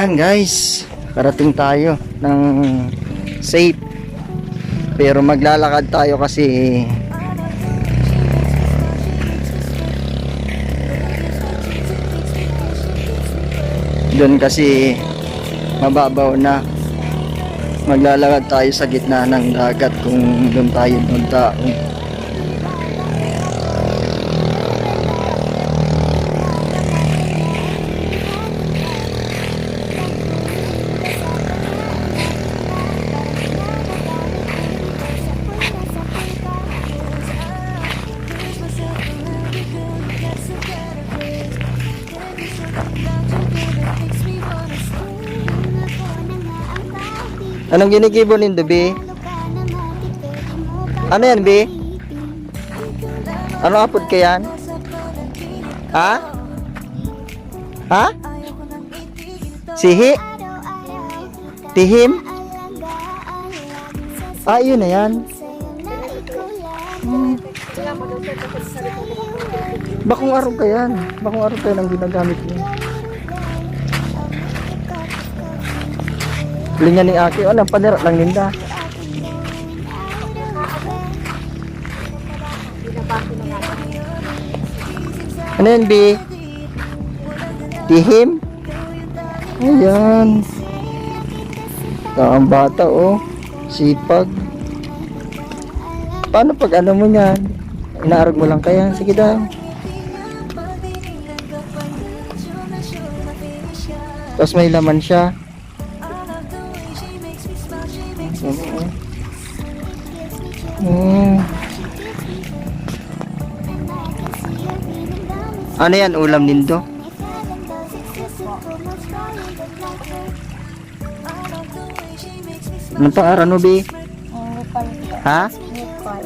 Ayan guys, karating tayo ng safe. Pero maglalakad tayo kasi doon kasi mababaw na. Maglalakad tayo sa gitna ng dagat kung doon tayo punta. Anong ginigibo nindo, B? Ano yan, B? Ano apod ka yan? Ha? Ha? Sihi? Tihim? Ah, yun na yan. Bakong araw ka yan. Bakong araw ka yan ang ginagamit niya. Linya ni Aki, oh, nang panira lang ninda. Ano yan, B? Tihim? Ayan. Ang bata, oh. Sipag. Paano pag ano mo yan? Inaarag mo lang kaya? Sige daw. Tapos may laman siya. Ano yan, ulam nindo? Anong pangalan mo, B? Ha?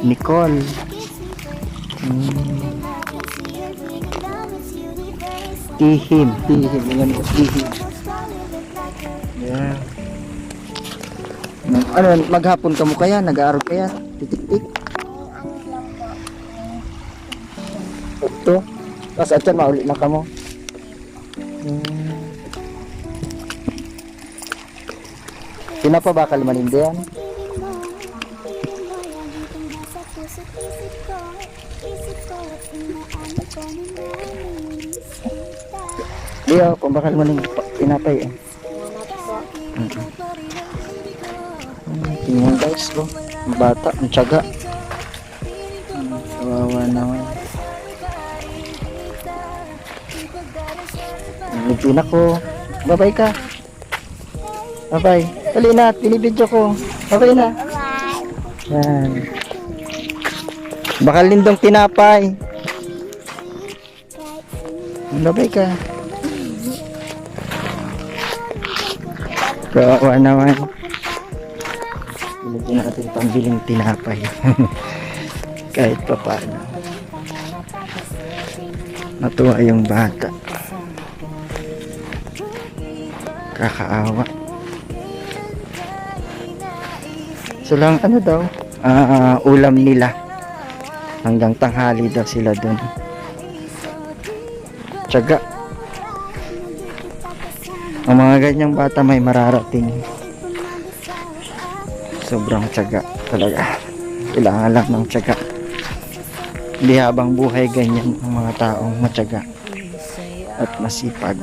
Nicole. Tihim. Tihim. Yeah. Ano, maghapon ka mo kaya? Nag-aaral kaya? Titik-tik? Ito. Tapos at yan, mauli na ka mo. Pinapabakal manindi yan. Diyo, pambakal manindi. Pinapay eh. Tingnan guys, bro. Ang bata, ang tiyaga. Kawawa naman. Nagpin ako. Bye-bye ka. Bye-bye. Dali na, binibidyo ko. Bye-bye na. Yan. Bakal lindong tinapay. Bye-bye ka. Kawawa naman. Bilhin natin pambiling tinapay. Kahit pa paano. Natuwa yung bata. Kakaawa. So lang ano daw? Ulam nila. Hanggang tanghali daw sila dun. Tiyaga. Ang mga ganyang bata may mararating. Sobrang tiyaga talaga. Kailangan lang ng tiyaga. Hindi habang buhay ganyan ang mga taong matyaga at masipag.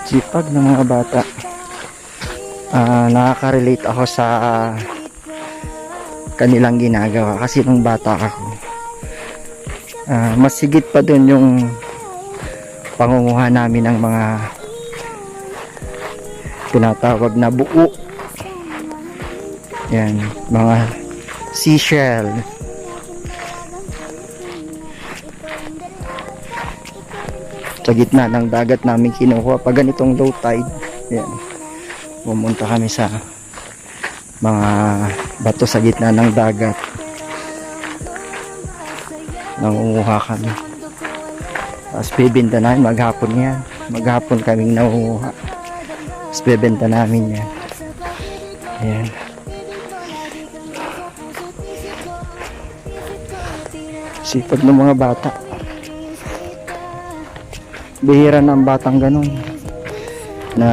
Sipag ng mga bata. Nakaka-relate ako sa kanilang ginagawa kasi nung bata ako, mas higit pa dun yung pangunguha namin ng mga tinatawag na buo. Yan, mga seashell. Sa gitna ng dagat namin kinuha pag ganitong low tide. Yan, pumunta kami sa mga bato sa gitna ng dagat. Nangunguha kami. Tapos bibenta namin maghapon yan. Maghapon kaming nahuha. Tapos bibenta namin yan. Ayan. Sipag ng mga bata. Bihira na ang batang ganun. Na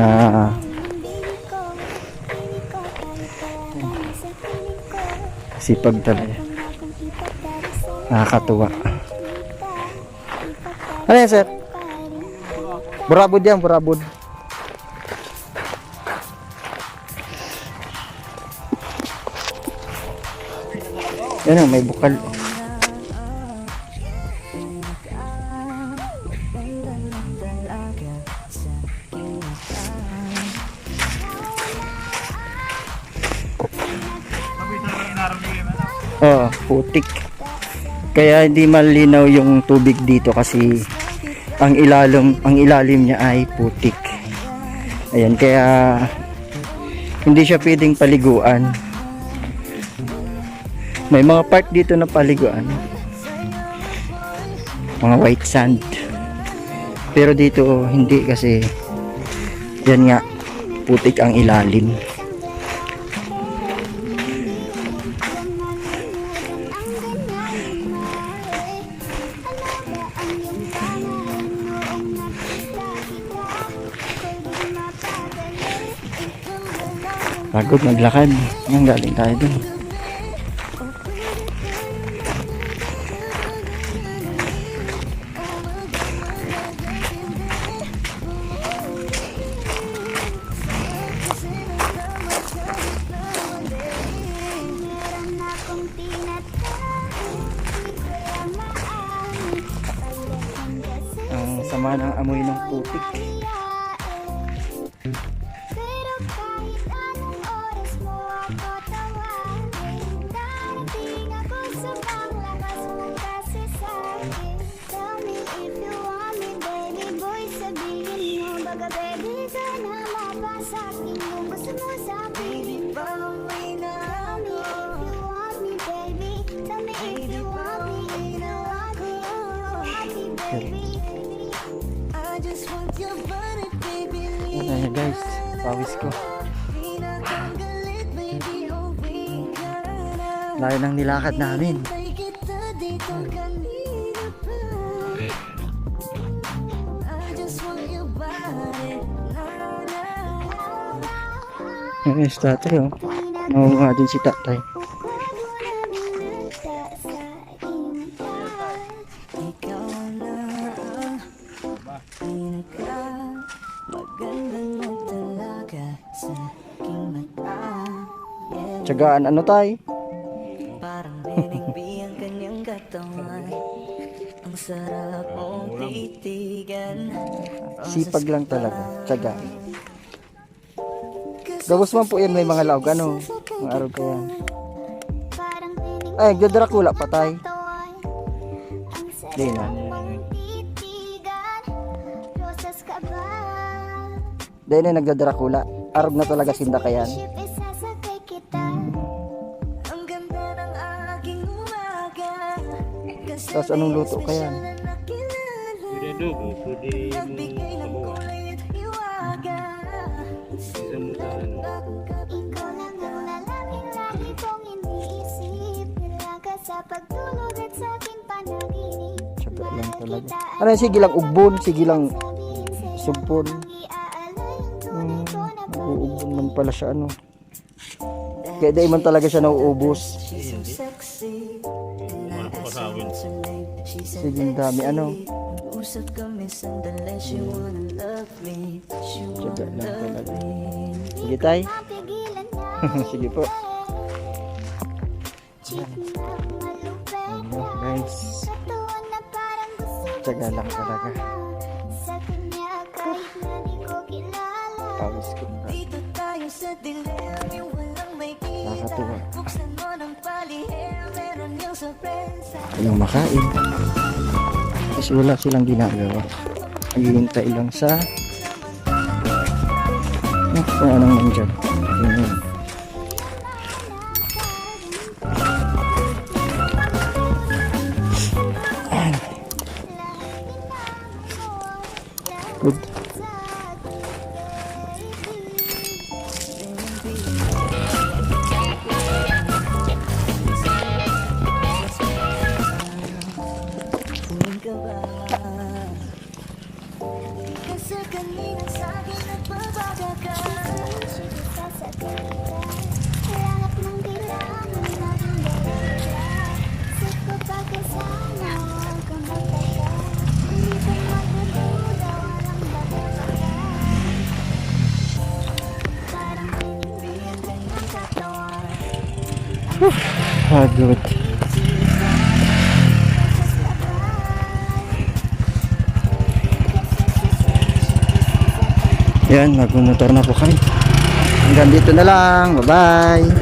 sipag talaga. Nakakatuwa. Ano yan, sir? Burabod yan, burabod. Yan o, may bukal. Oh, putik. Kaya hindi malinaw yung tubig dito kasi ang ilalim niya ay putik. Ayan, kaya hindi siya pwedeng paliguan. May mga part dito na paliguan. Mga white sand. Pero dito hindi kasi yan nga putik ang ilalim. Pagod maglakad. Yan, galing tayo dun. Ang sama ng amoy ng putik. Ayan guys, pawis ko. Layo ng nilakad namin. Ayan si tatay oh. Naunga din si tatay. Tsagaan ano tay? Parang binigbi ang kanyang katawan. Ang sarap mong titigan. Sipag lang talaga, tsaga. Gabos man po yan, may mga laog ano, mga araw kaya. Ay, nagdadrakula pa tay. Di na. Dahil na nagdadrakula, arog na talaga sinda kayan. Tapos anong luto kaya? Pwede adobo, pwede mo Tsaga lang talaga. Ano yung sige lang ugbon, sige lang sugpon. Uugbon man pala siya ano. Kaya di man talaga siya nauubos. Sige dami ano. Tsaga lang talaga. Sige tay. Sige po. Ano guys. Tsaga lang talaga. Pawis ko na. Nakakatuwa. Ayaw makain. Kasi wala silang ginagawa. Naghihintay lang sa kung anong nandyan. Ayan. Pagod. Yan, magmumotor na po kami. Hanggang dito na lang. Bye-bye.